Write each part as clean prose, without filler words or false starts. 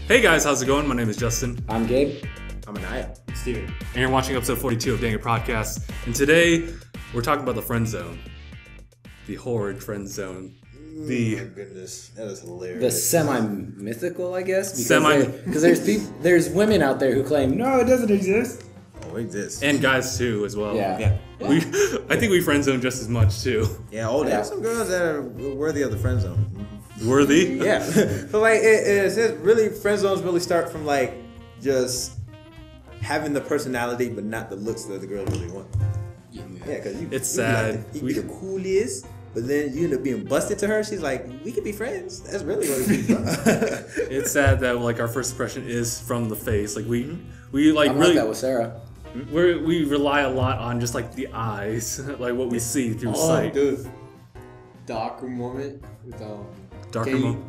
Hey guys, how's it going? My name is Justin. I'm Gabe. I'm Aniyah. Steven. And you're watching episode 42 of DangIT Prodcast. And today, we're talking about the friend zone. The horrid friend zone. Oh my goodness, that is hilarious. The semi-mythical, I guess. Because there's women out there who claim, no, it doesn't exist. Oh, it exists. And guys too, as well. Yeah. I think we friend zone just as much too. Yeah, there's some girls that are worthy of the friend zone. Worthy? Yeah. But like, it's really, friend zones really start from like, just having the personality, but not the looks that the girl really want. Yeah, because It's sad. You be the coolest, but then you end up being busted to her. She's like, we could be friends. That's really what it is. It's sad that like our first impression is from the face. Like we like I'm really like that with Sarah. we rely a lot on just like the eyes, like what we see through sight. Dude. The awkward moment with Darker Gabe. moment.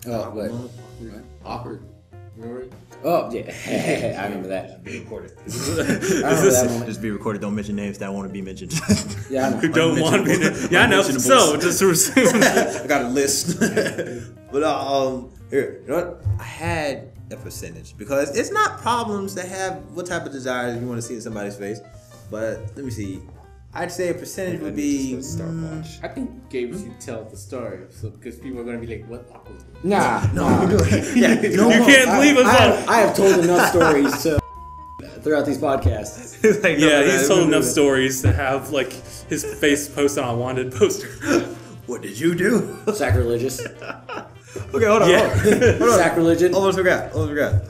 Oh, what? Awkward. Remember it? Oh, yeah. I remember that. Be recorded. I remember that moment. Just be recorded. Don't mention names that want to be mentioned. Yeah, I know. Who don't want me to? Yeah, I know. So just to resume. I got a list. But here, you know what? I had a percentage because it's not problems to have what type of desires you want to see in somebody's face. But let me see. I'd say a percentage would be. I think Gabe should tell the story, so because people are gonna be like, "What awkward?" Nah. Yeah, You can't leave us out. I have told enough stories throughout these podcasts. Like, Yeah, he's told enough stories to have like his face posted on a wanted poster. What did you do? Sacrilegious. Okay, hold on. Yeah. Hold on. Sacrilegious. Almost forgot.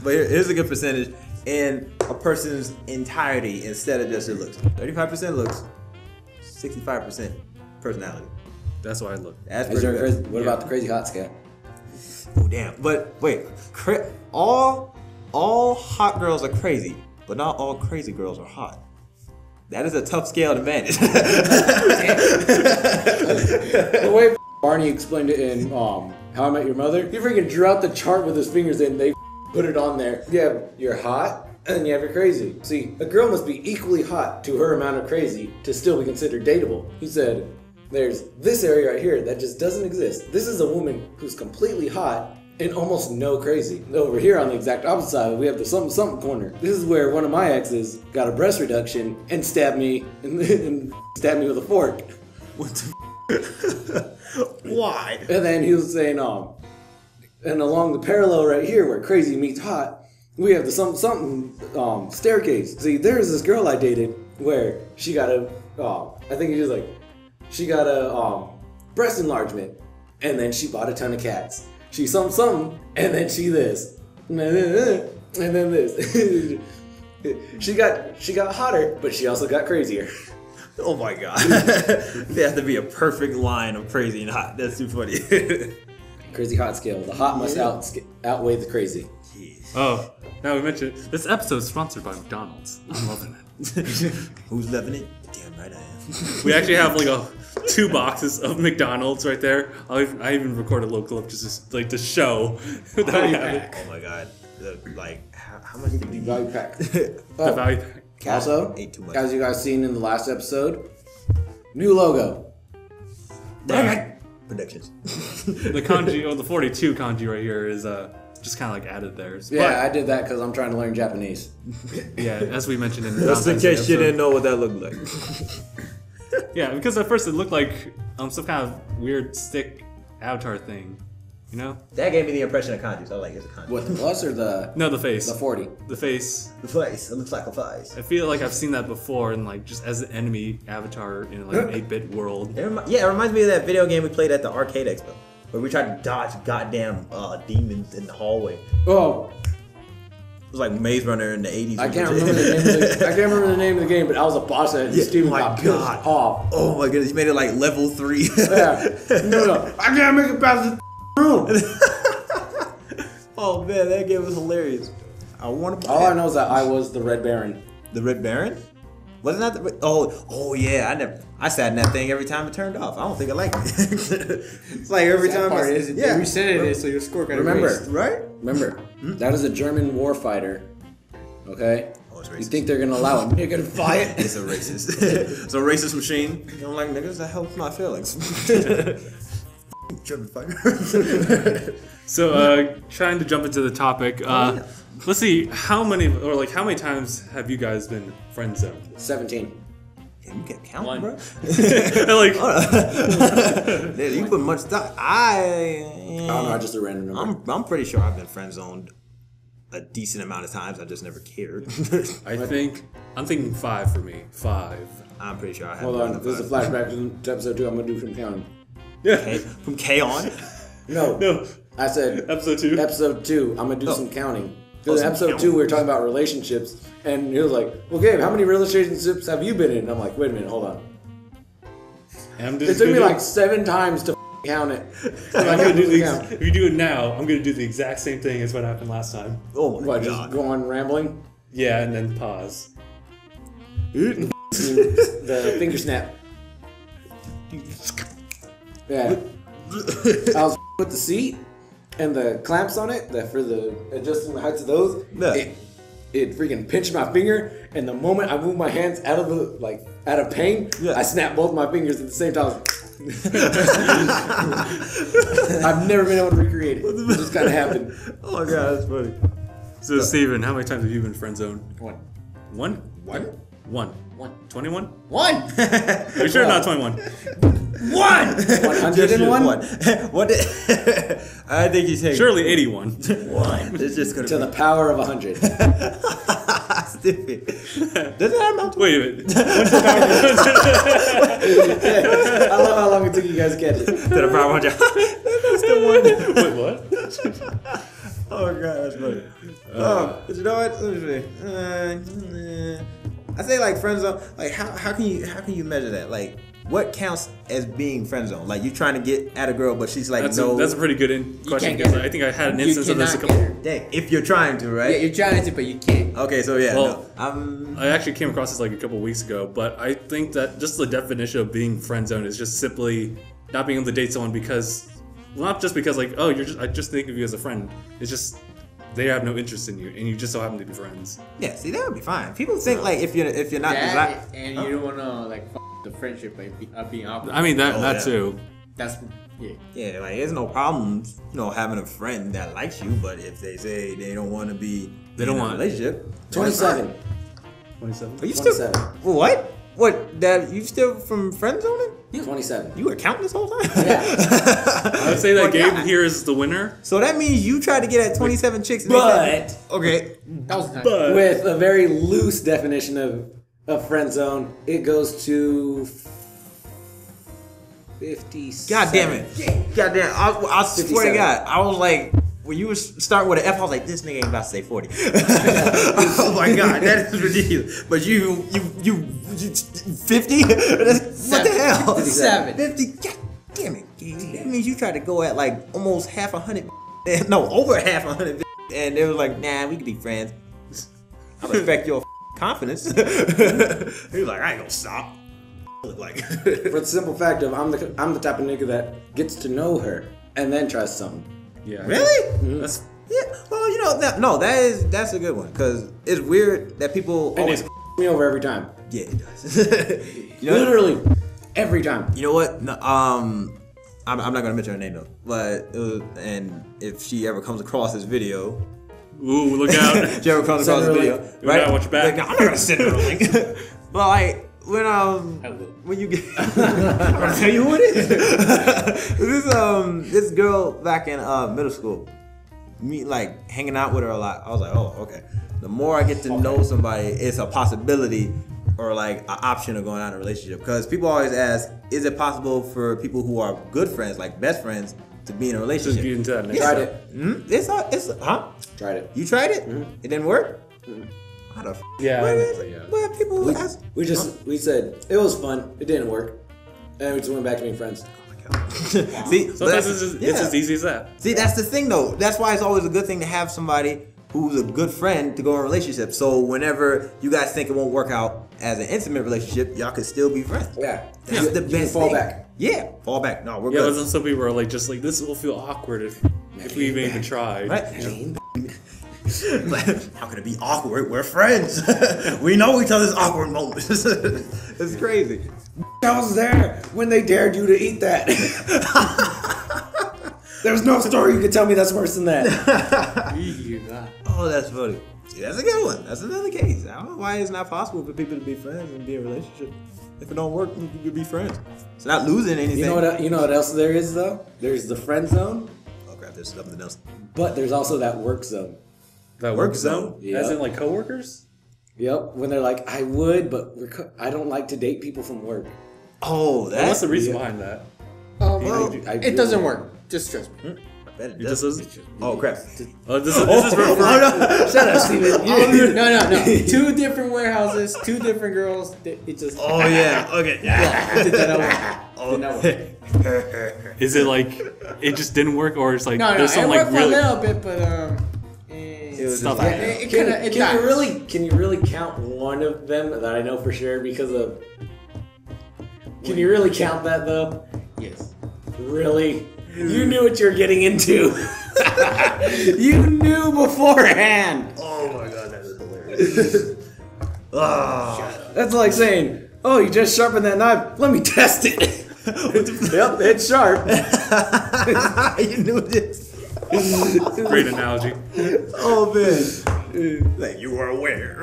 But here's a good percentage in a person's entirety instead of just their looks. 35% looks, 65% personality. That's why I look. That's Is there a pretty crazy, good. what about the crazy hot scale? Oh damn! But wait, all hot girls are crazy, but not all crazy girls are hot. That is a tough scale to manage. The way Barney explained it in How I Met Your Mother, he freaking drew out the chart with his fingers and they put it on there. Yeah, you're hot and then you have your crazy. See, a girl must be equally hot to her amount of crazy to still be considered dateable. He said, there's this area right here that just doesn't exist. This is a woman who's completely hot and almost no crazy. Over here on the exact opposite side, we have the something something corner. This is where one of my exes got a breast reduction and stabbed me and stabbed me with a fork. What the? Why? And then he was saying, and along the parallel right here where crazy meets hot, we have the something staircase. See, there's this girl I dated where she got a, I think he was like, she got a breast enlargement, and then she bought a ton of cats. She something, and then she this, and then this. She got hotter, but she also got crazier. Oh my god! There has to be a perfect line of crazy and hot. That's too funny. Crazy hot scale. The hot must outweigh the crazy. Oh, now we mentioned this episode is sponsored by McDonald's. I'm loving it. Who's loving it? Damn right I am. We actually have like two boxes of McDonald's right there. I even recorded a little clip just to show that we have it. Oh my god! How much did you Value pack. The value pack. Also, ate too much. as you guys seen in the last episode, new logo. DangIT Productions. The kanji, the 42 kanji right here is just kind of like added there. Yeah, I did that because I'm trying to learn Japanese. Yeah, as we mentioned in the Just in Valentine's case Day you didn't episode. know what that looked like. Yeah, because at first it looked like some kind of weird stick avatar thing, you know? That gave me the impression of kanji, so I like it's a kanji. What, the plus or the No, the face. 40? The face. The face. It looks like a face. I feel like I've seen that before in like just as an enemy avatar in like an 8-bit world. It reminds me of that video game we played at the arcade expo, where we tried to dodge goddamn demons in the hallway. Oh, It was like Maze Runner in the 80s. I can't remember the name of the game, but I was a boss at it. And Yeah, Steven my got pissed God. off. Oh my goodness, you made it like level 3. Yeah. No, I can't make it past this room. Oh man, that game was hilarious. I want to. All I know is that I was the Red Baron. The Red Baron? Wasn't that the? Oh yeah. I sat in that thing every time it turned off. I don't think I liked it. It's like every That time. part is they resetted it, so your score got Remember. erased. Right? Remember, that is a German warfighter. Okay? Oh, it's racist. You think they're gonna allow a nigga to fight? It's a racist. It's a racist machine. You don't like niggas? That helps my feelings. So, trying to jump into the topic. Let's see, how many times have you guys been friend zoned? 17. You can count, One. bro. Like, Yeah, you put much thought. I don't know, I just a random number. I'm pretty sure I've been friend zoned a decent amount of times. I just never cared. I'm thinking 5 for me. 5. I'm pretty sure I have. Hold on, this is a flashback to episode 2. I'm gonna do some counting. Yeah. From K on. No, I said Episode 2. Episode 2. I'm gonna do some counting. Oh, Because in some episode counting. 2 we were talking about relationships, and he was like, "Well, Gabe, how many relationships have you been in?" And I'm like, "Wait a minute, hold on." I'm It just took me gonna like 7 times to count it. I'm gonna do count. if you do it now, I'm gonna do the exact same thing as what happened last time. Oh my What? Just god. go on rambling. Yeah, and then pause. The finger snap. Yeah. I was with the seat and the clamps on it for the adjusting the heights of those. Yeah. It freaking pinched my finger, and the moment I moved my hands out of pain, Yeah. I snapped both my fingers at the same time. I've never been able to recreate it. It just kind of happened. Oh my god, that's funny. So, Steven, how many times have you been friend zoned? One. 1? What? 1. 21? One. Are you sure not 21? 101? What did, I think he's saying Surely 81. one. It's just gonna To the power of 100. be stupid. Does it have amount to Wait a minute. What's the power of 100? I love how long it took you guys to catch it. to the power of 100? That's the one. Wait, what? Oh my god, that's funny. But you know what? Let me see. I say like friend zone. Like how can you measure that? Like what counts as being friend zone? Like you trying to get at a girl, but she's like That's no. a pretty good question can't because get her. I think I had an You instance of this a cannot couple. get her. Dang, if you're trying to, right? Yeah, you're trying to, but you can't. Okay, so yeah, Well, no. I actually came across this like a couple weeks ago, but I think that just the definition of being friend zone is just simply not being able to date someone because, well, not just because like, oh, I just think of you as a friend. It's just they have no interest in you, and you just so happen to be friends. Yeah, see that would be fine. People think like if you're not That, and you don't wanna like the friendship by being awkward. I mean that Oh, that yeah. too. That's yeah. yeah, like there's no problems, having a friend that likes you, but if they say they don't want to be They don't in a want- relationship. 27. 27. Are you still 27. what? What that you still from friend zoning? 27. You were counting this whole time? Yeah. I would say that Well, Gabe yeah. here is the winner. So that means you tried to get at 27 chicks. And they said, okay, That was nice. But With a very loose definition of friend zone, it goes to 50. God damn it, God damn, I swear to 57. God, I was like. When you was starting with an F, I was like, this nigga ain't about to say 40. Oh my god, that is ridiculous. But you 50? What the hell? 57. 50? God damn it. That means you tried to go at like almost half 100. No, over half 100. And they was like, nah, we could be friends. I respect your confidence. He was like, I ain't gonna stop. Look like. For the simple fact of I'm the type of nigga that gets to know her and then tries something. yeah, Really? That's Yeah, well, that's a good one because it's weird that people And always. it me over every time. Yeah, it does. you know, Literally every time. you know what? No, I'm not gonna mention her name though, but and if she ever comes across this video, ooh, look out. if she ever comes Send across her this a video, link. Look out, watch your back. Like, no, I'm not gonna send her a link. But like when you get, I'm gonna tell you who it is. This girl back in middle school. Me like hanging out with her a lot. I was like, oh, okay. The more I get to know somebody, it's a possibility or like an option of going out in a relationship. Because people always ask, is it possible for people who are good friends, like best friends, to be in a Just relationship? get into that next Tried step. it. It's huh? Tried it. You tried it? It didn't work? How the Yeah, What I is know, it? yeah. Well, people ask. We said it was fun. It didn't work. And we just went back to being friends. See, Sometimes it's as easy as that. See, that's the thing though. That's why it's always a good thing to have somebody who's a good friend to go in a relationship. So whenever you guys think it won't work out as an intimate relationship, y'all could still be friends. Yeah. That's the You best can fall thing. back. Yeah, fall back. No, we're Yeah, but good. then some people are like, just like, this will feel awkward if we even tried. Right? How can it be awkward? We're friends. We know each other's awkward moments. It's crazy. I was there when they dared you to eat that. There's no story you could tell me that's worse than that. Oh, that's funny. See, that's a good one. That's another case. I don't know why it's not possible for people to be friends and be in a relationship. If it don't work, you can be friends. It's not losing anything. You know what else there is though? There's the friend zone. Oh crap, there's something else. But there's also that work zone. That work zone? Yep. As in like coworkers? Yep. When they're like, I would, but I don't like to date people from work. Oh, What's the reason behind that? It doesn't work. Just trust me. It just doesn't? Oh crap. This is for Shut up, Steven. No. 2 different warehouses, 2 different girls. It just. Oh yeah. Okay. Yeah. Did that not work? Did not work. Is it like it just didn't work, or it's like No, there's it some worked like for a really little bit, but was stuff just- like that. Can you really count one of them that I know for sure because of? Can you really count that though? yes. Really? You knew what you were getting into. You knew beforehand. Oh my god, that is hilarious. That's like saying, "Oh, you just sharpened that knife. Let me test it." Yep, it's sharp. You knew this. Great analogy. Oh man. Like you were aware.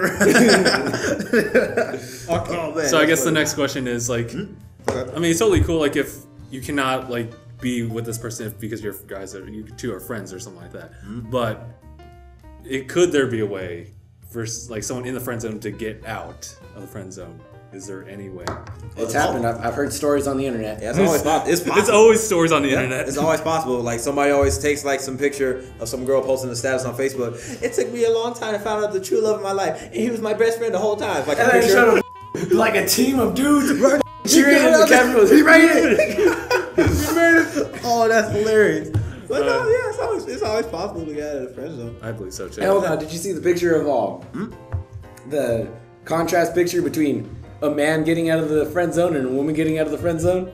Oh man. So I guess the next question is like, I mean, it's totally cool. Like if you cannot like be with this person because you two are friends or something like that. But could there be a way for like someone in the friend zone to get out of the friend zone? Is there any way? It's happened. I've heard stories on the internet. Yeah, it's always possible. It's always stories on the internet. It's always possible. Like somebody always takes like some picture of some girl posting a status on Facebook. It took me a long time to find out the true love of my life, and he was my best friend the whole time. Like a And then picture. showed a, like a team of dudes cheering in the Capitals. He made it. Oh, that's hilarious. But no, yeah, it's always possible to get out of the friend zone. I believe so too. Hell no! Did you see the picture of the contrast picture between a man getting out of the friend zone and a woman getting out of the friend zone?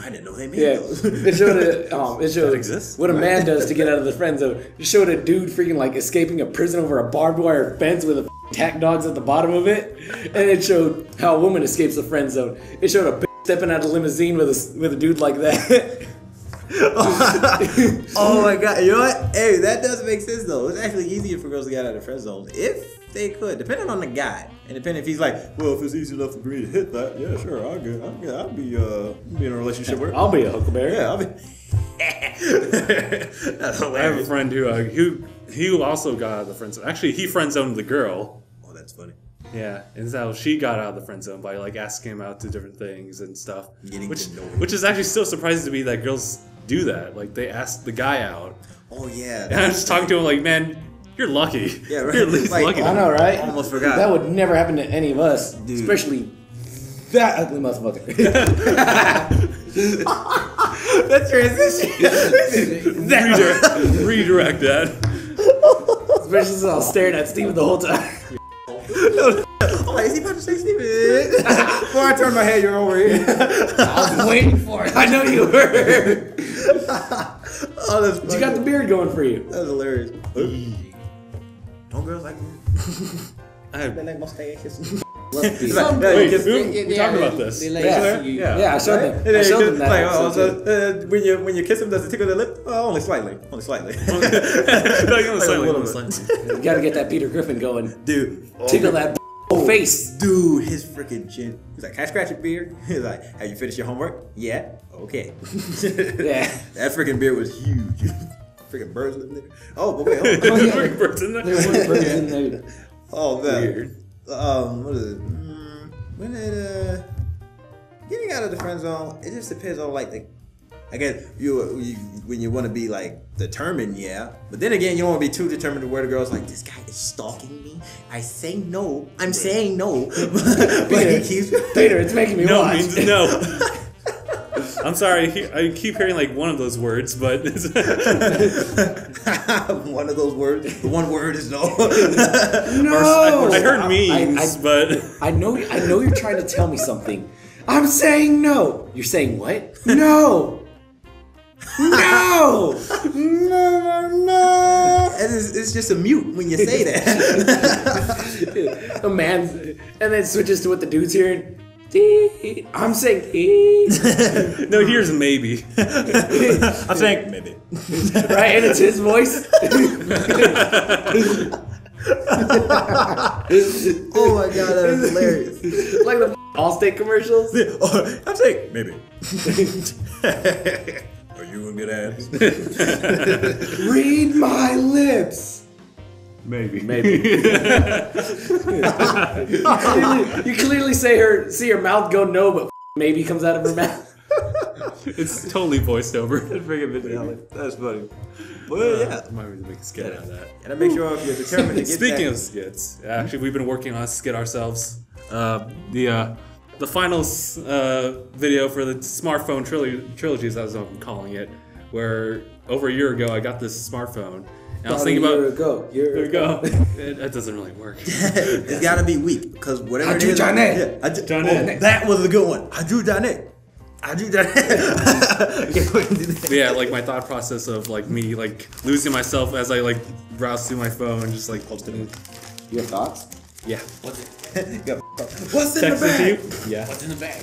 I didn't know they made Yeah, those. it showed exists? what a man does to get out of the friend zone. It showed a dude freaking like escaping a prison over a barbed wire fence with a tack dogs at the bottom of it, and it showed how a woman escapes the friend zone. It showed a stepping out of a limousine with a dude like that. Oh my god, you know what? Hey, that does make sense though. It's actually easier for girls to get out of the friend zone if they could, depending on the guy, and depending if he's like, well, if it's easy enough for me to hit that, yeah, sure, I'll be in a relationship with her. I'll be a huckleberry. Yeah, I'll be. That's I have a hilarious. friend who also got out of the friend zone. Actually, he friend zoned the girl. Oh, that's funny. Yeah, and so she got out of the friend zone by like asking him out to different things and stuff. Getting which, to know him. which is actually still surprising to me that girls do that. Like they ask the guy out, Oh yeah. and I'm just talking to him like, man, you're lucky. Yeah, right. You're at least Like, lucky. I know, right? Almost forgot. That would never happen to any of us, Dude. especially that ugly motherfucker. That transition. Redirect that. Especially since I was staring at Steven the whole time. I'm like, is he about to say Steven? Before I turn my head, you're over here. I was waiting for it. I know you were. Oh, that's funny. You got the beard going for you. That's hilarious. Don't girls like me? I They like mustaches. Let's be. Some Wait, girls, we talked about this. They like Yeah. to see you. Yeah, I showed them. I showed them that. Like, episode too. when you kiss him, does it tickle the lip? Oh, only slightly. Only slightly. Like, I'm Like a little slightly. You gotta get that Peter Griffin going. Dude. Tickle that face. Dude, his freaking chin. He's like, can I scratch your beard? He's like, have you finished your homework? Yeah. Okay. Yeah. That freaking beard was huge. Freaking birds living there. Oh, but wait, hold on. Oh, yeah. Big birds in there. There were birds in there. Oh man. Weird. What is it? When it getting out of the friend zone, it just depends on like the. I guess you when you want to be like determined, yeah. But then again, you don't want to be too determined to where the girl's like, this guy is stalking me. I say no. I'm saying no. But he keeps. Peter, it's making me No watch. means no. I'm sorry, I keep hearing like one of those words, but it's One of those words. The one word is no. No. I heard memes, but I know you're trying to tell me something. I'm saying no. You're saying what? No. No. No. And it's just a mute when you say that. A man, and then switches to what the dude's hearing. I'm saying No, here's maybe. I'm saying maybe. right, and it's his voice. Oh my god, that is hilarious. Like the Allstate commercials. I'm saying maybe. Are you gonna get ass? Read my lips. Maybe. You clearly see her mouth go no, but maybe comes out of her mouth. It's totally voiced over. That's funny. Well, yeah. I might really make a skit out of that. And I make sure if you're determined to get Speaking of skits, actually, we've been working on a skit ourselves. The final video for the smartphone trilogy, as I'm calling it, where over a year ago I got this smartphone. And I was thinking about Year ago. That doesn't really work. It's gotta be weak because whatever I it do is. Janet. Yeah, that was a good one. I do Janet. Yeah, like my thought process of like me like losing myself as I like browse through my phone and just like posting. Your thoughts? Yeah. What's it? What's in the Text it bag? to you? Yeah. What's in the bag?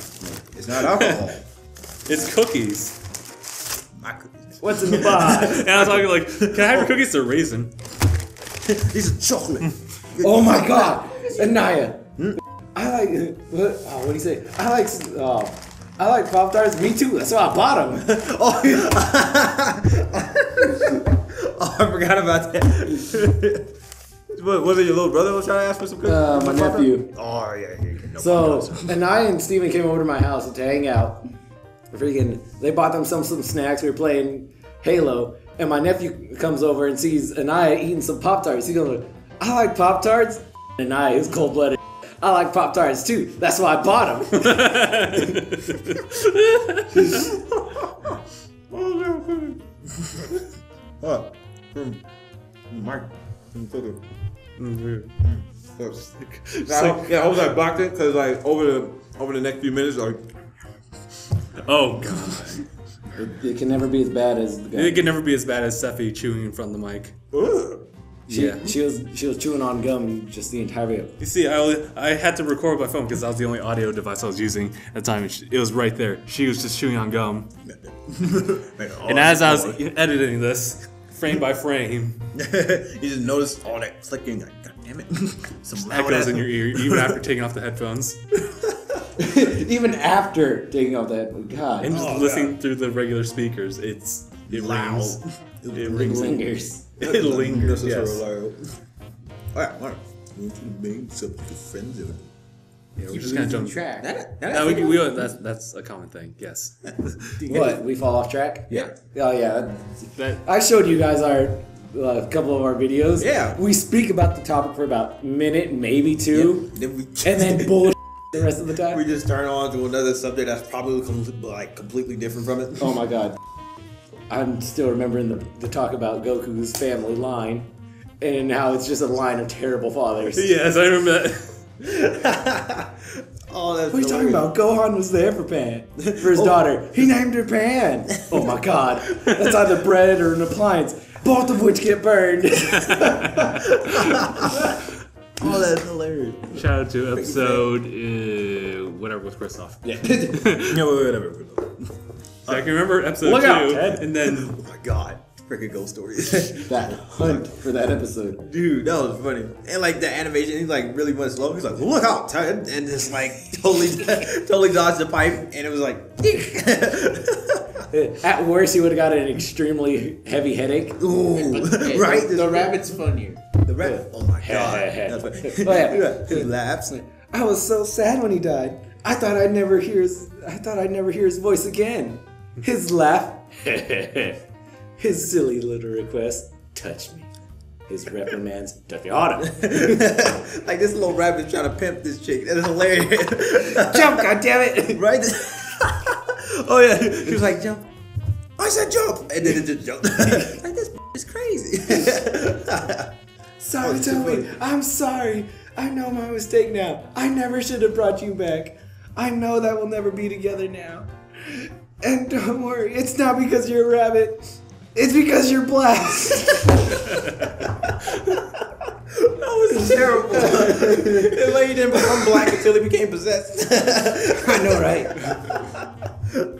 It's not alcohol. It's cookies. My cookies. What's in the box? And I was talking like, can I have your cookies? They're raisin. These are chocolate. Oh my god, Aniyah. I like what do you say? I like Pop-Tarts. Me too. That's why I bought them. Oh, yeah. Oh, I forgot about that. What, was it your little brother was trying to ask for some cookies? My nephew. Oh, yeah. No So, problem. Aniyah and Steven came over to my house to hang out. They bought them some snacks. We were playing Halo, and my nephew comes over and sees Aniyah eating some Pop-Tarts. He goes, I like Pop-Tarts. And Aniyah is cold-blooded. I like Pop-Tarts too. That's why I bought them. Mike. Yeah, I hope I blocked it because like over the next few minutes, like Oh god. It can never be as bad as the guy. It can never be as bad as Steffi chewing in front of the mic. She was chewing on gum just the entire video. You see, I had to record my phone because that was the only audio device I was using at the time. It was right there. She was just chewing on gum. And as I was editing this, frame by frame, you just noticed all that clicking. Like, God damn it! Some loud echoes ass- in your ear, even after taking off the headphones Even after taking off that, God, and just Oh, listening through the regular speakers. It Loud. rings. It it rings. lingers. It lingers. This is Yes. sort of like, all right. Going to the main subject of friends. Yeah, we're just kind of jumping. Track. No, that's a common thing. Yes. What? We fall off track? Yeah. Oh yeah. That I showed you guys a couple of our videos. Yeah. We speak about the topic for about a minute, maybe two, Then we and then bullshit the rest of the time. we just turn on to another subject that's probably completely different from it. Oh my god. I'm still remembering the talk about Goku's family line and how it's just a line of terrible fathers. yes, I remember that. Oh, that's What are you talking about? Gohan was there for his daughter. He named her Pan. Oh my god. That's either bread or an appliance, both of which get burned. Oh, that's hilarious. Shout out to episode whatever with Christoph. Yeah. No, whatever. So I can remember episode Look 2, out, Ted. and then Oh my god, freaking ghost stories. That hunt for that episode. Dude, that was funny. And like the animation, he's like really went slow. He's like, look out, Ted, and just like totally dodged the pipe, and it was like, At worst, he would have got an extremely heavy headache. ooh, Hey, right? The rabbit's funnier. The red. Oh my god, that's funny. Oh, yeah. He laughs. I was so sad when he died. I thought I'd never hear his voice again. His laugh. His silly little request. Touch me. His reprimands. Touch me harder. Like this little rabbit trying to pimp this chick. That is hilarious. Jump, goddammit! Right? Oh yeah, she was like, jump. I said jump, and then it just jumped. Like this is crazy. Sorry, Oh, it's so Toby. funny. I'm sorry. I know my mistake now. I never should have brought you back. I know that we'll never be together now. And don't worry, it's not because you're a rabbit. It's because you're black. That was was terrible. It's like he didn't become black until he became possessed. I know, right?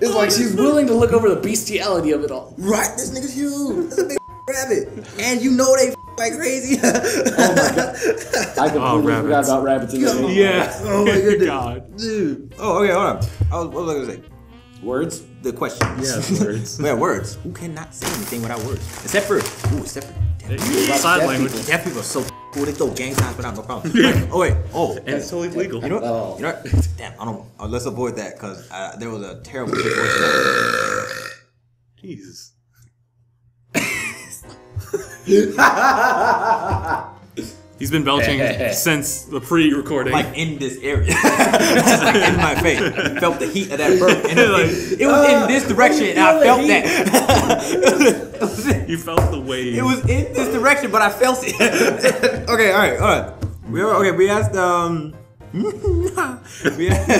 It's like she's willing to look over the bestiality of it all. Right, this nigga's huge. That's a big rabbit. And you know they like crazy. Oh my god. I completely forgot about rabbits in this movie. Yeah. Oh my goodness. God. Dude. Oh, okay, hold on. What was I gonna say? Words? The question. Yeah, words. Yeah, words. Who cannot say anything without words? Except for deaf people. Sign language. Deaf people are so cool. They throw gang signs without no problem. Oh wait. Oh. And it's totally legal. You know what? Oh. You know what? Damn. I don't. Let's avoid that because there was a terrible situation. Jesus. He's been belching since the pre-recording. Like in this area, just like in my face. I felt the heat of that burp, and it was in this direction, and I felt that. You felt the wave. It was in this direction, but I felt it. Okay, all right, hold on. We asked we asked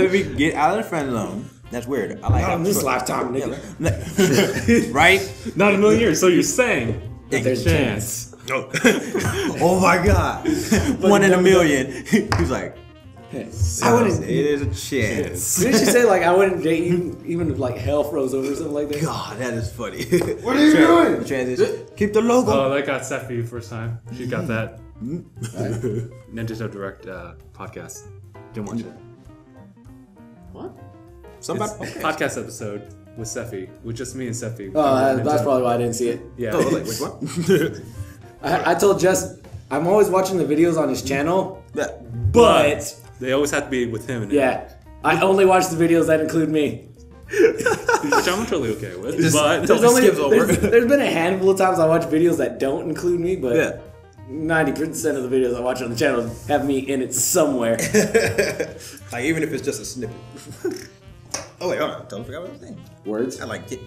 if we could get out of the friend zone. That's weird. I like Not how in this lifetime, nigga. right? Not in a million years. So you're saying There's a chance. Oh my god, 1 in a million. He's like, I wouldn't. it is a chance. Didn't she say like I wouldn't date you even if like hell froze over or something like that? God, that is funny. What are you doing? Transition. Keep the logo. Oh, that got Sephi first time. She got that. Nintendo Direct podcast. Didn't watch it. What? Somebody. It's podcast episode with Sephi, with just me and Sephi. Oh, that's probably why I didn't see it. Yeah. Oh, like, which one? I told Jess I'm always watching the videos on his channel, Yeah. but They always have to be with him. yeah, I only watch the videos that include me. Which I'm totally okay with. Just but tell me skips over. There's been a handful of times I watch videos that don't include me, but Yeah. 90% of the videos I watch on the channel have me in it somewhere. Like even if it's just a snippet. Oh wait, hold on. Don't forget what I was saying. Words? I like it.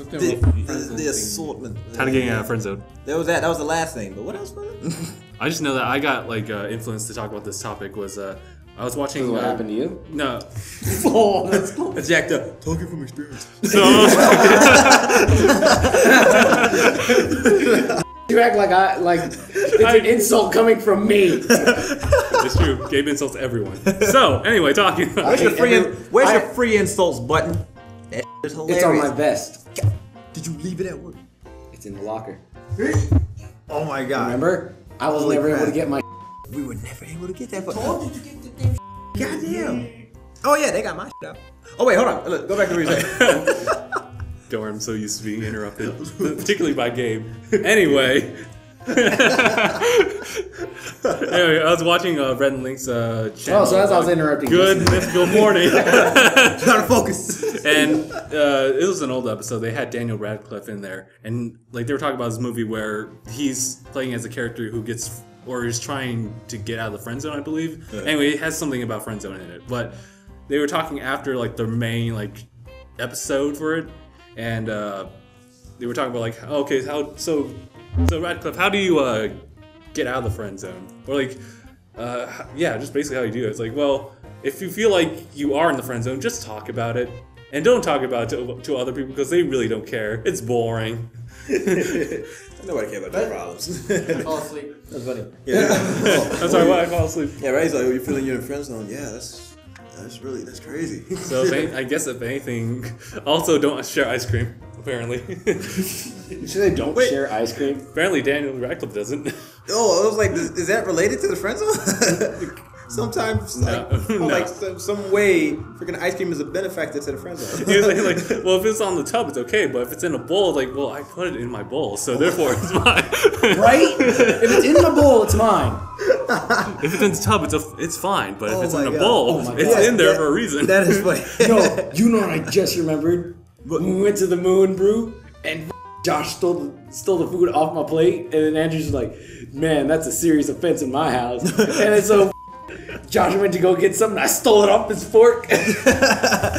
The assortment. how to get out of friend zone. That was that. That was the last thing. But what else was it? I just know that I got like influenced to talk about this topic was I was watching. What happened to you? No. Oh, that's cool. It's jacked up. Talking from experience. So You act like it's an insult coming from me. it's true. Gabe insults everyone. So anyway, talking about Where's your free insults button? That is hilarious. It's on my vest. Did you leave it at work? It's in the locker. Oh my god. Remember? I was Holy never able to crap. get my. We were never able to get that. Told you to get the damn. Goddamn. Oh yeah, they got my shit out. Oh wait, hold on. Look, go back to what you said. Don't worry, I'm so used to being interrupted, particularly by Gabe. Anyway. Anyway, I was watching Red and Link's channel. Oh, so as I was interrupting. Good mythical morning. Trying to focus. And it was an old episode. They had Daniel Radcliffe in there, and like they were talking about this movie where he's playing as a character who gets or is trying to get out of the friend zone, I believe. Yeah. Anyway, it has something about friend zone in it. But they were talking after like their main like episode for it, and they were talking about like, okay, so Radcliffe, how do you get out of the friend zone? Or like, yeah, just basically how you do it. It's like, well, if you feel like you are in the friend zone, just talk about it. And don't talk about it to other people because they really don't care. It's boring. Nobody cares about their problems. Fall asleep. That's funny. Yeah. I'm sorry, why I fall asleep. Yeah, right. He's like, oh, you're feeling you're in the friend zone. Yeah, that's crazy. So I guess if anything, also don't share ice cream. Apparently, You sure they don't share ice cream? apparently Daniel Radcliffe doesn't. Oh, I was like, is that related to the friend zone? Sometimes, like, No. like some way, freaking ice cream is a benefactor to the friend zone. He was like, well, if it's on the tub, it's okay, but if it's in a bowl, like, well, I put it in my bowl, so therefore it's mine. Right? If it's in the bowl, it's mine. If it's in the tub, it's fine, but if Oh it's in my a God. bowl, Oh my it's God. in there for a reason. That is funny. Yo, you know what I just remembered? When we went to the Moon Brew and Josh stole the food off my plate, and then Andrew's like, "Man, that's a serious offense in my house." And then so Josh went to go get something. I stole it off his fork. I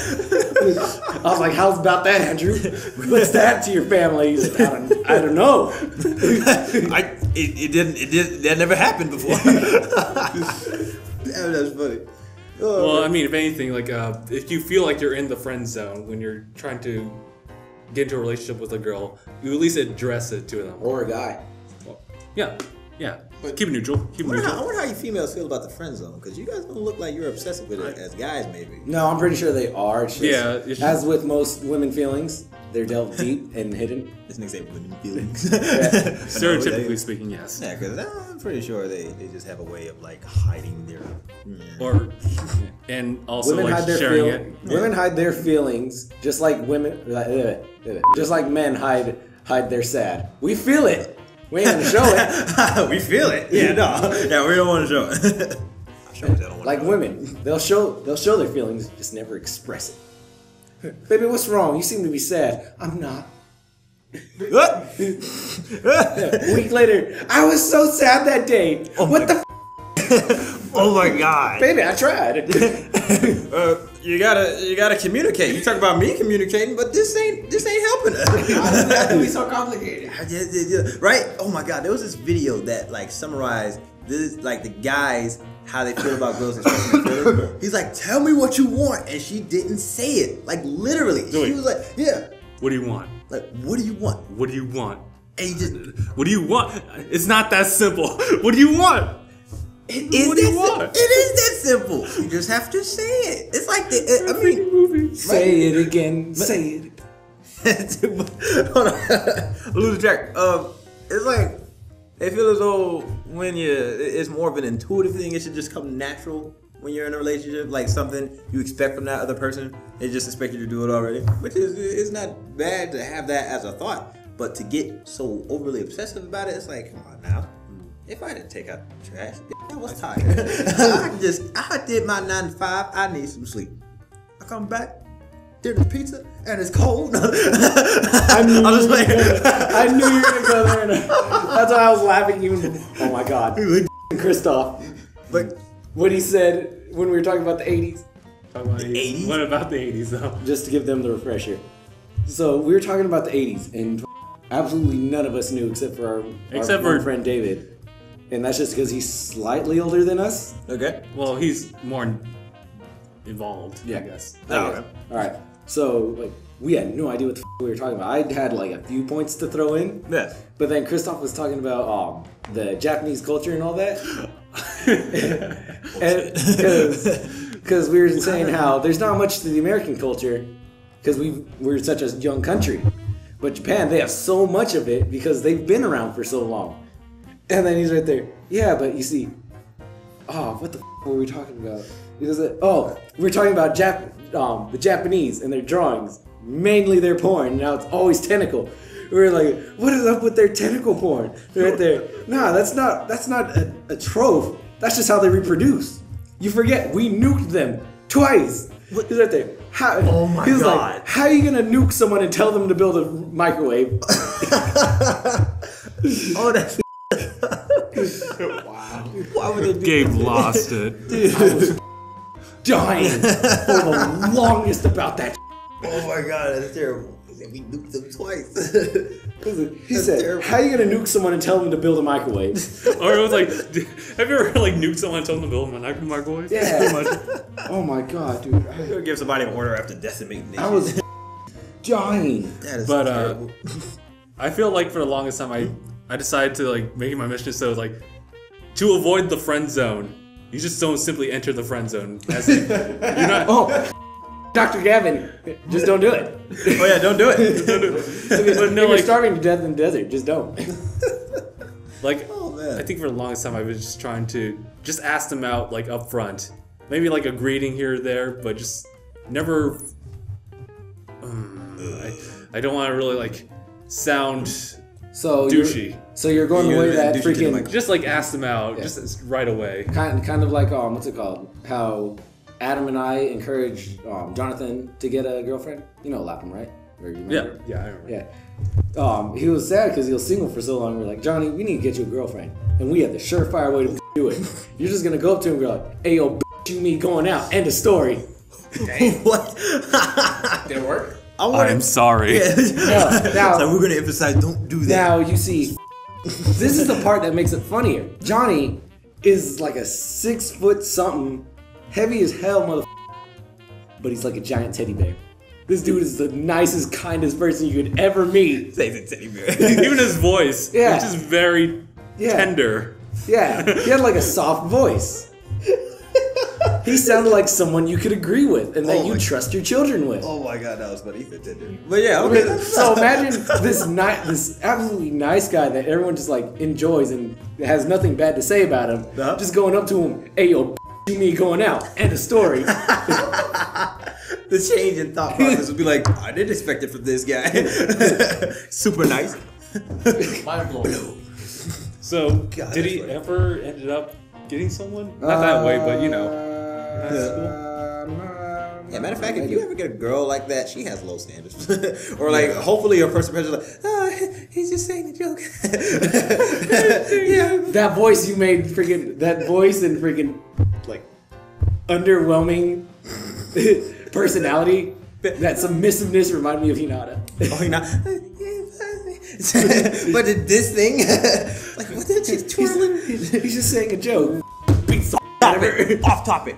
was like, "How's about that, Andrew? What's that to your family?" He's like, I don't know. That never happened before. That's funny. Oh, Well, I mean, if anything, like, if you feel like you're in the friend zone when you're trying to get into a relationship with a girl, you at least address it to them. Or a guy. Yeah, Yeah, keep it neutral. Keep it I neutral. wonder how you females feel about the friend zone, because you guys don't look like you're obsessive with it as guys, maybe. No, I'm pretty sure they are. It's just, Yeah, as with most women feelings, they're delved deep and hidden. This nigga say women feelings. Stereotypically speaking, yes. Yeah, because I'm pretty sure they just have a way of like hiding their. And also Women like hide their sharing it. Women hide their feelings just like just like men hide their sad. We feel it. We ain't gonna show it. We feel it. Yeah, no. Yeah, we don't want to show it. Like women, they'll show their feelings, just never express it. Baby, what's wrong? You seem to be sad. I'm not. A week later, I was so sad that day. What the? Oh my god. Baby, I tried. You gotta communicate. You talk about me communicating, but this ain't helping us. Why does it have to be so complicated? Right? Oh my god, there was this video that like summarized this, like the guys, how they feel about girls expressing their feelings. He's like, tell me what you want, and she didn't say it. Like literally. She was like, yeah. What do you want? Like, what do you want? What do you want? And he just, what do you want? It's not that simple. What do you want? It What do you want? It is that simple. You just have to say it. It's like I mean, Say it again. Say it. Hold on. Lose track. It's like they feel as though when it's more of an intuitive thing. It should just come natural when you're in a relationship, like something you expect from that other person. They just expect you to do it already, which is it's not bad to have that as a thought, but to get so overly obsessive about it, it's like, come on now. If I didn't take out the trash, I was tired. I did my 9 to 5. I need some sleep. I come back, dinner pizza, and it's cold. I knew you were gonna go there. That's why I was laughing. Even oh my god, Christoph. But what he said when we were talking about the 80s. The 80s? What about the 80s though? Just to give them the refresher. So we were talking about the 80s, and absolutely none of us knew except for our friend David. And that's just because he's slightly older than us. okay. Well, he's more involved, Yeah. I guess. Okay. All right. So like we had no idea what the we were talking about. I had like a few points to throw in. Yeah. But then Christoph was talking about the Japanese culture and all that. Because we were saying how there's not much to the American culture because we're such a young country. But Japan, they have so much of it because they've been around for so long. And then he's right there. Yeah, but you see, what the were we talking about? Because we were talking about the Japanese and their drawings, mainly their porn. Now it's always tentacle. We were like, what is up with their tentacle porn? They're right there. Nah, that's not a trope. That's just how they reproduce. You forget we nuked them twice. He's right there. Oh my God. god. Like, how are you gonna nuke someone and tell them to build a microwave? Oh, that's Wow. why would they do Gabe that? lost it. Dude, I was dying for the longest about that. Oh my god, that's terrible. We nuked them twice. He said, terrible. how are you gonna nuke someone and tell them to build a microwave? Or it was like, have you ever like nuked someone and told them to build a microwave? Yeah. Too much. Oh my god, dude. You'll give somebody an order after decimating nations. I was dying. That is But terrible. I feel like for the longest time I decided to like make my mission so like to avoid the friend zone. You just don't simply enter the friend zone. As in, you're not. Dr. Gavin, just don't do it. Oh yeah, don't do it. If no, you're like- starving to death in the desert, just don't. Like, Oh, man. I think for the longest time I was just trying to just ask them out like up front. Maybe like a greeting here or there, but just never. I don't want to really like sound So douchey. You're going the You're way that douchey to the freaking mic. Just like ask them out, just right away. kind of like what's it called? How Adam and I encouraged Jonathan to get a girlfriend. You know Lapham, right? Or you remember? Yeah, I remember. Yeah. He was sad because he was single for so long. We're like, Johnny, we need to get you a girlfriend. And we had the surefire way to do it. You're just going to go up to him and be like, hey, yo, you me going out. End of story. What? Did it work? I'm sorry. Now, So we're gonna emphasize, don't do that. now, you see, this is the part that makes it funnier. Johnny is like a 6 foot something, heavy as hell motherfucker, but he's like a giant teddy bear. This dude is the nicest, kindest person you could ever meet. Say the teddy bear. Even his voice, Yeah. which is very Yeah. tender. Yeah, he had like a soft voice. He sounded like someone you could agree with and that you trust your children with. Oh my god, that was funny. But yeah, okay. So imagine this absolutely nice guy that everyone just like enjoys and has nothing bad to say about him. Just going up to him, hey yo, you me going out. End of story. The change in thought process would be like, I didn't expect it from this guy. Super nice. Mind blowing. So, God, did he that's funny. ever ended up getting someone? Not that way, but you know. That's cool. Yeah, matter of fact, if you ever get a girl like that, she has low standards. Or like, hopefully your first impression is like, oh, he's just saying a joke. Yeah. That voice you made, freaking, that voice and freaking, like, underwhelming personality, that submissiveness reminded me of Hinata. Oh, you're not. But this thing, like, what did she twirling? He's just saying a joke. Off topic.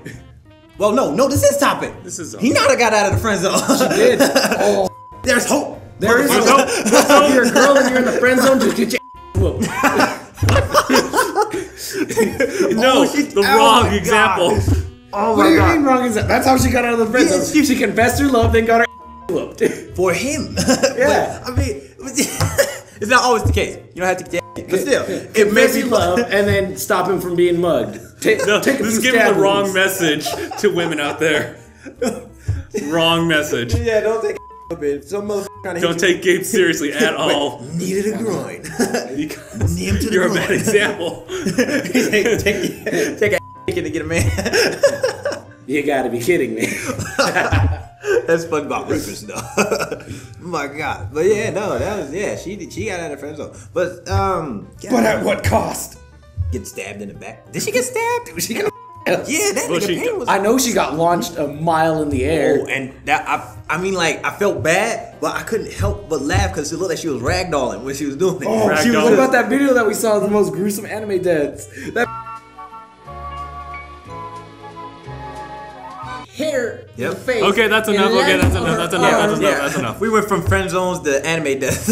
Well, no, this is topic. This is Hinata got out of the friend zone. She did. Oh, There's hope. there is hope. If you're a girl and you're in the friend zone, just get your whooped. No, the wrong example. Oh What do you mean wrong is that? That's how she got out of the friend zone. She confessed her love, then got her whooped. For him. Yeah. But, I mean, it's not always the case. You don't have to get but still, it Confess makes your you love and then stop him from being mugged. Take No, a this few is giving stab the wrong wounds. message to women out there. Wrong message. Yeah, don't take it. Some motherfucker trying to Don't take Gabe seriously at all. Needed a groin. Because Knee him to the you're a groin. bad example. take a to get a man. You gotta be kidding me. That's SpongeBob reference though. My God. But yeah, no, that was she got out of the friend zone. But But at what cost? get stabbed in the back. Did she get stabbed? She got Yeah, that Well, nigga she- pain was. I know she got launched a mile in the air. Oh, and that I mean, like I felt bad, but I couldn't help but laugh because it looked like she was ragdolling when she was doing it. Oh, Ragdoll. what about that video that we saw of the most gruesome anime deaths? That hair in Yep. the face. Okay, that's enough. and Okay, that's land enough. on That's her enough. arm. That's enough. That's enough. We went from friend zones to anime death.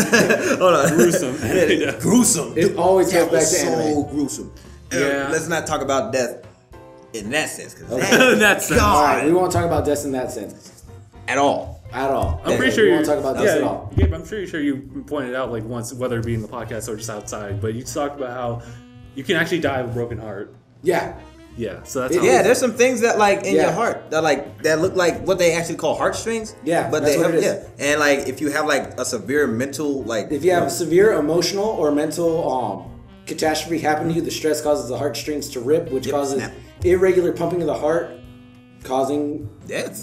Hold on. Gruesome anime death. Gruesome. It always That goes back was to so anime. gruesome. Yeah. Let's not talk about death in that sense, because That's Alright, we won't talk about death in that sense. at all. At all. I'm pretty We sure you won't talk about death at all. Gabe, I'm pretty sure you pointed out like once, whether it be in the podcast or just outside, but you talked about how you can actually die of a broken heart. Yeah. Yeah, so that's how Yeah, there's some things that like in Yeah. your heart that look like what they actually call heartstrings. Yeah, but that's they what have it is. and like if you have like a severe mental like If you have severe emotional or mental catastrophe happen to you, the stress causes the heartstrings to rip, which causes snap. irregular pumping of the heart, causing Death.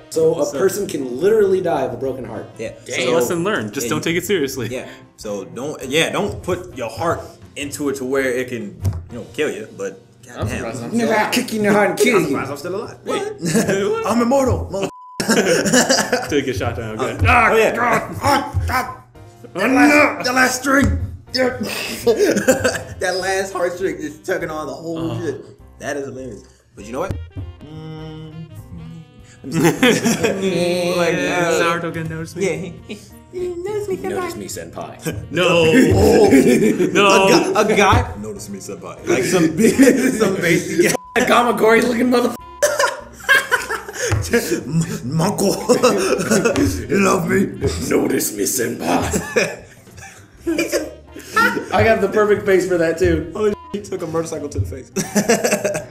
So a person can literally die of a broken heart. yeah. So lesson learned. Just don't take it seriously. Yeah. So don't put your heart into it to where it can kill you. But I'm goddamn, surprised I'm Never still kick you in the heart and kill I'm you. surprised I'm still alive. What? I'm immortal. mother- Till you get shot down. Okay. Oh yeah. The last string. That last heartstring is tugging on the whole shit. That is hilarious. But you know what? Like, Naruto can notice me. Notice me, senpai. No. No. a guy. Notice me, somebody. Like some basic guy. A Kamakori looking motherfucker. Uncle. You love me. Notice me, senpai. I got the perfect face for that too. Oh, he took a motorcycle to the face.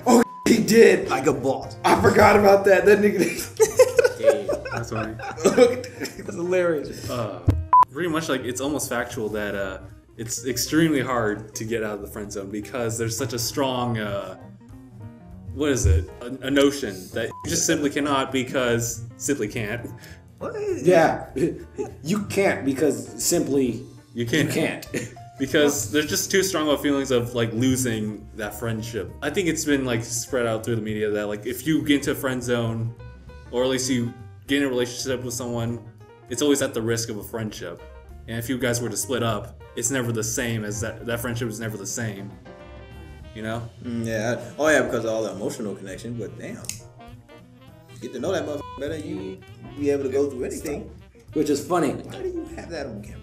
Oh, he did. Like a boss. I forgot about that. That nigga. That's funny. That's hilarious. Pretty much like it's almost factual that it's extremely hard to get out of the friend zone because there's such a strong what is it? A notion that you just simply cannot because simply can't. What? Yeah, you can't because simply You can't. you can't. Because there's just too strong of feelings of like losing that friendship. I think it's been like spread out through the media that like if you get into a friend zone, or at least you get in a relationship with someone, it's always at the risk of a friendship. And if you guys were to split up, it's never the same as that friendship is never the same. You know? Yeah. Oh yeah, because of all the emotional connection. But damn, get to know that motherfucker better, you be able to go through anything. which is funny. How do you have that on camera?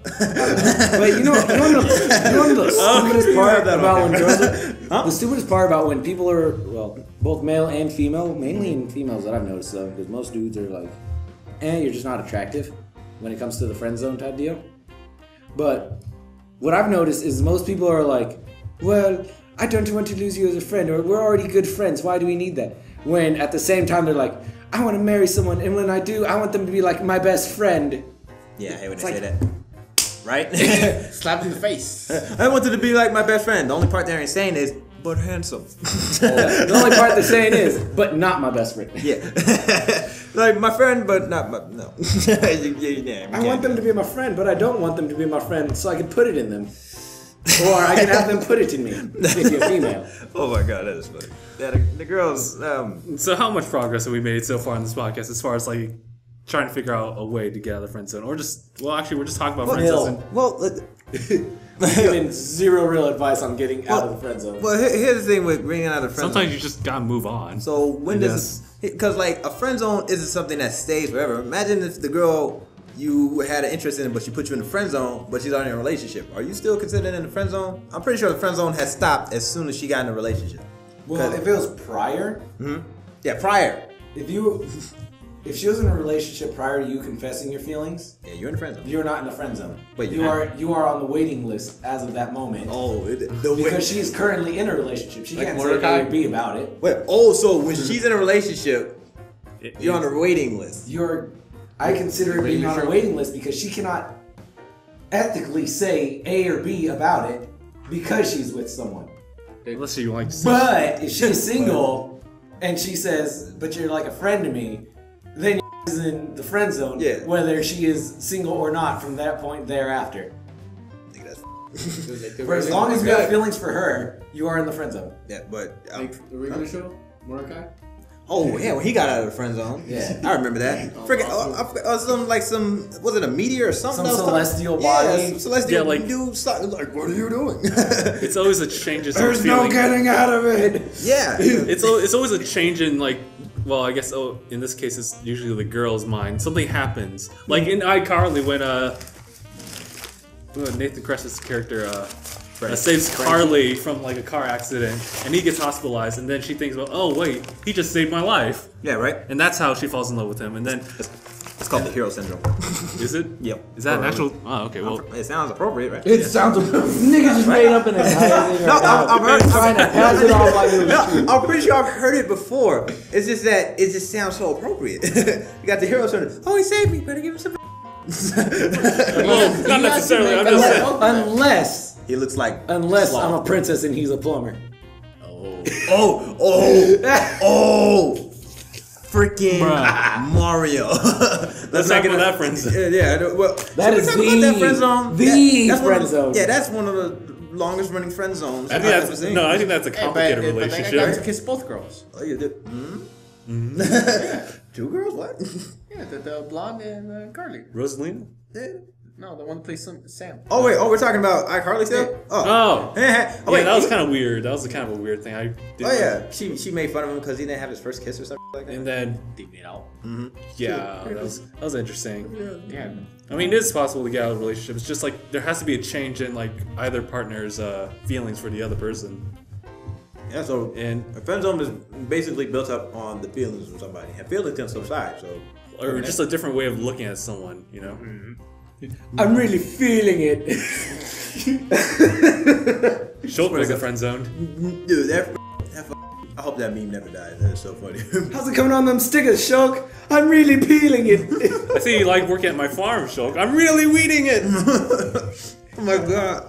But you know the stupidest part about when girls are, the stupidest part about when people are, well, both male and female, mainly in females that I've noticed though, because most dudes are like, you're just not attractive when it comes to the friend zone type deal. But what I've noticed is most people are like, well, I don't want to lose you as a friend, or we're already good friends, why do we need that? When at the same time they're like, I want to marry someone, and when I do, I want them to be like my best friend. Yeah, I hate when they say that. Right? Slap in the face. I wanted to be like my best friend. The only part they ain't saying is, but handsome. The only part they're saying is, but not my best friend. Yeah. Like my friend, but not my, no. I want them to be my friend, but I don't want them to be my friend, so I can put it in them. Or I can have them put it in me, if you're female. Oh my god, that is funny. Yeah, the girls, So how much progress have we made so far in this podcast as far as like trying to figure out a way to get out of the friend zone? Or just, well, actually, we're just talking about friend zone. Well, Giving zero real advice on getting out of the friend zone. Well, here's the thing with bringing out of the friend zone. Sometimes you just gotta move on. So when does, because like a friend zone isn't something that stays forever. Imagine if the girl you had an interest in, but she put you in the friend zone, but she's already in a relationship. Are you still considered in the friend zone? I'm pretty sure the friend zone has stopped as soon as she got in a relationship. Well, if it was prior, Yeah, prior. if she was in a relationship prior to you confessing your feelings, Yeah, you're in the friend zone. you're not in the friend zone. Wait, you are on the waiting list as of that moment. Oh, Because she is currently in a relationship. She Like can't Mordecai? say A or B about it. Wait, oh, so when she's in a relationship, you're on the waiting list. I consider it being on a Really? waiting list because she cannot ethically say A or B about it because she's with someone. Unless you like. But if she's single and she says, but you're like a friend to me, then is in the friend zone, Yeah. whether she is single or not from that point thereafter. I think that's For as long as you have feelings for her, you are in the friend zone. yeah, but Like the regular show, Mordecai. oh yeah, when he got out of the friend zone, Yeah. I remember that. Freaking, was it a meteor or something? Some else? celestial Yeah, body. some celestial Yeah, like- dude. Like, what are you doing? It's always a change in There's feeling. no getting out of it. Yeah, It's always a change in like. Well, I guess in this case it's usually the girl's mind. Something happens, like in iCarly when Nathan Cress's character saves Carly from like a car accident, and he gets hospitalized, and then she thinks, well, oh wait, he just saved my life, yeah, right. and that's how she falls in love with him. And then It's called the hero syndrome. is it? Yep. Is that an actual? Oh, okay. Well, It sounds appropriate, right? It sounds niggas just made up an entire thing. No, I've heard. trying to pass it off like it was No, true. I'm pretty sure I've heard it before. It's just that it just sounds so appropriate. You got the hero syndrome. Oh, he saved me. Better give him some. well, not necessarily. I'm just saying. Unless He looks like. I'm Sloth. a princess and he's a plumber. Oh, freaking Bruh. Mario. Let's not get to that friend zone. Yeah, well, That is talk about that friend zone. That's one friend of the- zone. Yeah, that's one of the longest running friend zones. I think I've ever that's seen. no. I think that's a Hey, complicated but then I relationship. got to kiss both girls. Oh, you did. Two girls? What? Yeah, the blonde and Carly. Rosalina. No, the one that plays Sam. Oh wait. Oh, we're talking about iCarly still. Oh. Oh. Oh, Yeah, wait, that was he- kind of weird. That was kind of a weird thing. Oh yeah, she made fun of him because he didn't have his first kiss or something like that. And then They made out. yeah, that was interesting. Yeah. I mean, it is possible to get out of a relationship. It's just like there has to be a change in like either partner's feelings for the other person. Yeah, so And a friend zone is basically built up on the feelings of somebody, and feelings can subside. So or just a different way of looking at someone, you know. I'm really feeling it. Shulk was a friend zone. dude, I hope that meme never dies. That's so funny. How's it coming on them stickers, Shulk? I'm really peeling it. I see you like working at my farm, Shulk. I'm really weeding it. Oh my god.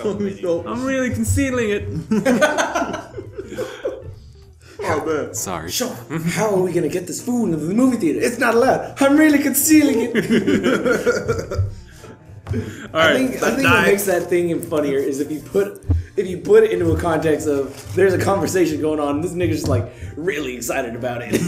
I'm really concealing it. Oh man. Sorry. Shulk, how are we gonna get this food into the movie theater? It's not allowed. I'm really concealing it. All I right. think what makes that thing funnier is if you put it into a context of there's a conversation going on and this nigga's just like really excited about it.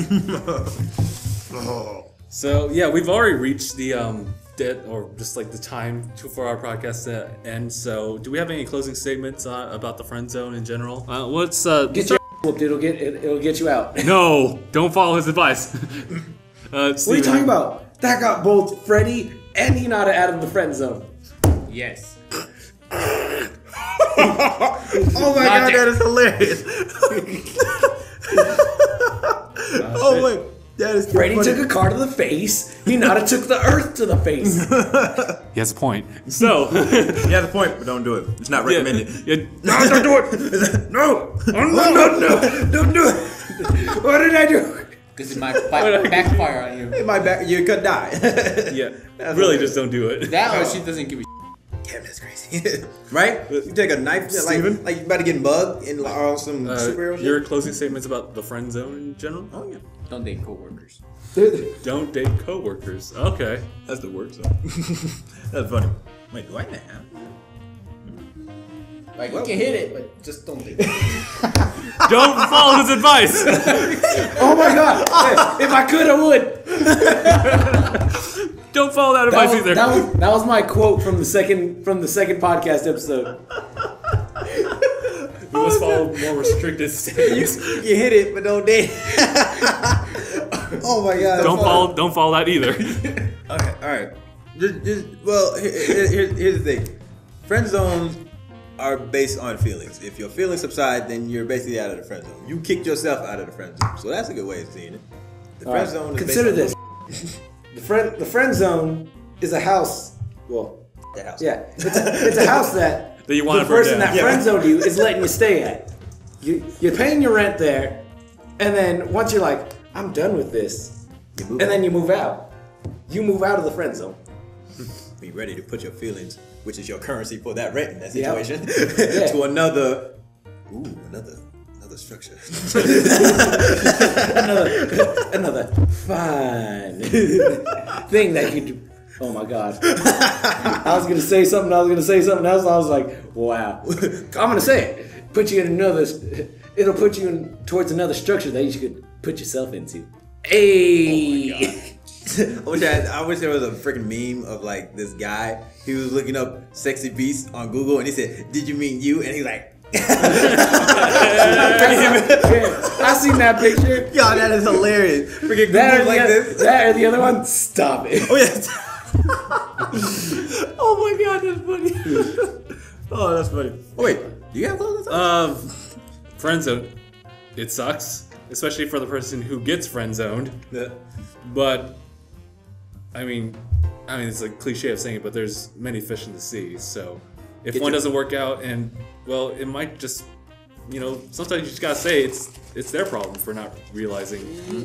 So yeah, we've already reached the dead or just like the time for our podcast to end. So do we have any closing statements about the friend zone in general? What's Get your whooped. It'll get you out. No, don't follow his advice. What are you talking about? That got both Freddie and Hinata out of the friend zone. Yes. Oh my god, that is hilarious. Oh wait, that is Freddie funny. took a car to the face. Hinata took the earth to the face. He has a point. So, You have a point, but don't do it. It's not recommended. no, don't do it. No, Don't do it. What did I do? Because it might backfire on you. it might back. You could die. Yeah, really, just don't do it. That or she doesn't give a Damn, that's crazy. Right? You take a knife, Steven? like you about to get mugged in or some superhero shit. Your closing statements about the friend zone in general? Oh yeah, Don't date coworkers. Don't date coworkers. Okay. that's the work zone. That's funny. Wait, do I now? Like, you can hit it, but just don't date it. Don't follow his advice. Oh my god! If I could, I would. Don't follow that advice either. That was my quote from the second podcast episode. We must follow more restricted statements. You hit it, but don't date. Oh my god. Don't follow that either. Okay, all right. Well, here's the thing. Friend zones are based on feelings. If your feelings subside, then you're basically out of the friend zone. You kicked yourself out of the friend zone. So that's a good way of seeing it. The friend zone is Consider based this. The friend zone is a house. Well, on that house. yeah, it's a house that That you want the to burn person down. that friend zoned you is letting you stay at. You're paying your rent there, and then once you're like, I'm done with this, and then you move out. You move out of the friend zone. Be ready to put your feelings, which is your currency for that rent in that Yeah. situation, Yeah. to another structure. another fine thing that you do. Oh my god. I was gonna say something else. I was like, wow. I'm gonna say it. Put you in another. It'll put you in towards another structure that you could put yourself into. Hey. I wish there was a freaking meme of like this guy. He was looking up sexy beasts on Google and he said, "Did you mean you?" And he's like, I seen that picture. "Yo, that is hilarious." Freaking That Google or, like this. that or the other one. Stop it. Oh yes. Oh my god, that's funny. Oh, that's funny. Oh wait, do you have clothes? Friend zone. It sucks, especially for the person who gets friend zoned. Yeah. But I mean, it's a cliche of saying it, but there's many fish in the sea. So if one doesn't work out, and well, it might just, sometimes you just gotta say it's their problem for not realizing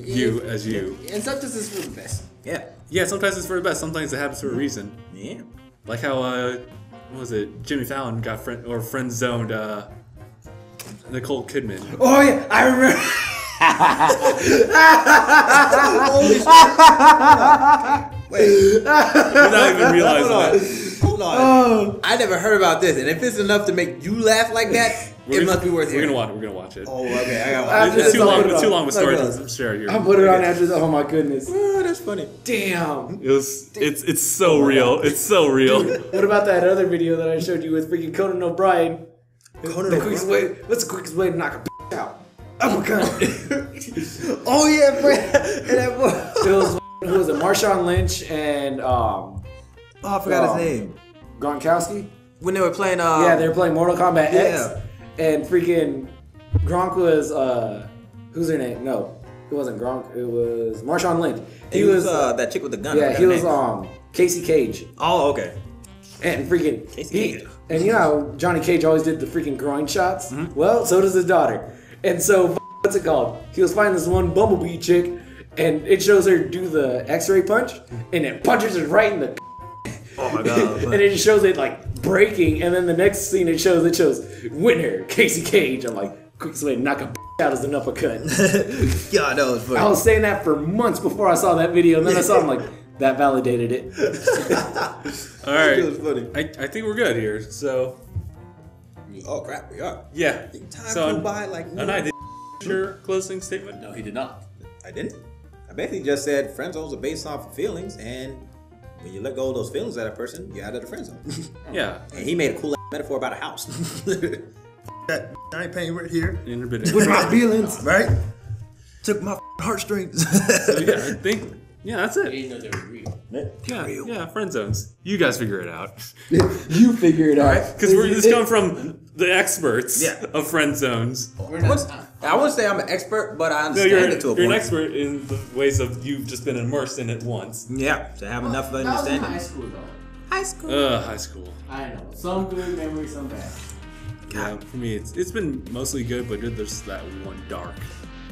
you as you. And sometimes it's for the best. Yeah. Yeah, sometimes it's for the best. Sometimes it happens for a reason. Yeah. Like how what was it? Jimmy Fallon got friend zoned Nicole Kidman. Oh yeah, I remember. Wait. Without even realizing that. Hold on. I never heard about this, and if it's enough to make you laugh like that, it must be worth We're hearing. gonna watch it. Oh, okay. I got After one. It's too long. I'll It's too long of a story Like to share here. I'll put it on after the. Oh my goodness. Oh, that's funny. Damn. It's so real. It's so real. What about that other video that I showed you with freaking Conan O'Brien? Conan What's the quickest way to knock a bitch out? Uppercut. Oh yeah, bro. And that boy. It was who was it? Marshawn Lynch and Oh, I forgot his name. Gronkowski. When they were playing. Yeah, they were playing Mortal Kombat X, Yeah. and freaking Gronk was who's her name? No, it wasn't Gronk. It was Marshawn Lynch. He was that chick with the gun. I Yeah, forgot he her was name. Casey Cage. Oh, okay. And freaking Casey Cage. and you know how Johnny Cage always did the freaking groin shots? Mm-hmm. Well, so does his daughter. And so what's it called? He was fighting this one bumblebee chick, and it shows her do the X-ray punch, and it punches her right in the. Oh my god. And it just shows it like breaking, and then the next scene it shows winner Casey Cage. I'm like, quickest way to knock a out is an uppercut. God, that was funny. I was saying that for months before I saw that video, and then I saw him like that validated it. All right. It was funny. I think we're good here. So Oh crap, we are. yeah. Time So flew by like. and I did your closing statement. No, he did not. I didn't. I basically just said friend zones are based off of feelings, and when you let go of those feelings of that person, you're out of the friend zone. Yeah. And he made a cool metaphor about a house. That I ain't paying rent here. Intermittent. With my feelings. Right? Took my heartstrings. So yeah, I think Yeah, that's I it. didn't know they were real. Yeah, friend zones. You guys figure it out. You figure it out. Because this comes from the experts Yeah. of friend zones. We're not. I wouldn't say I'm an expert, but I No, understand it to a point. you're an expert in the ways of you've just been immersed in it once. Yeah, to have enough of That was in understanding. high school though. High school. High school. I know. Some good memories, some bad. Yeah, for me, it's been mostly good, but there's that one dark.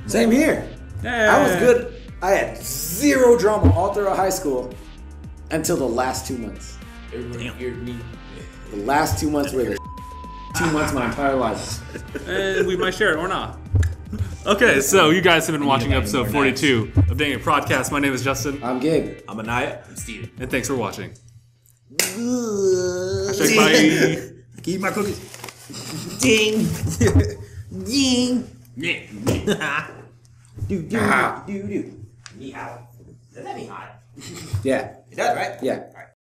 Same here. I was good. I had zero drama all throughout high school until the last 2 months. Everybody feared me. The last 2 months were the 2 months of my entire life. And we might share it or not. Okay, so you guys have been watching episode 42 of DangIT Prodcast. My name is Justin, I'm Gabe. I'm Aniyah. I'm Steven. and thanks for watching. Hashtag Bye. Keep my cookies. Ding. Ding. Yeah. Do. Ni hao. Does that mean hot? Yeah. It does, right? Yeah.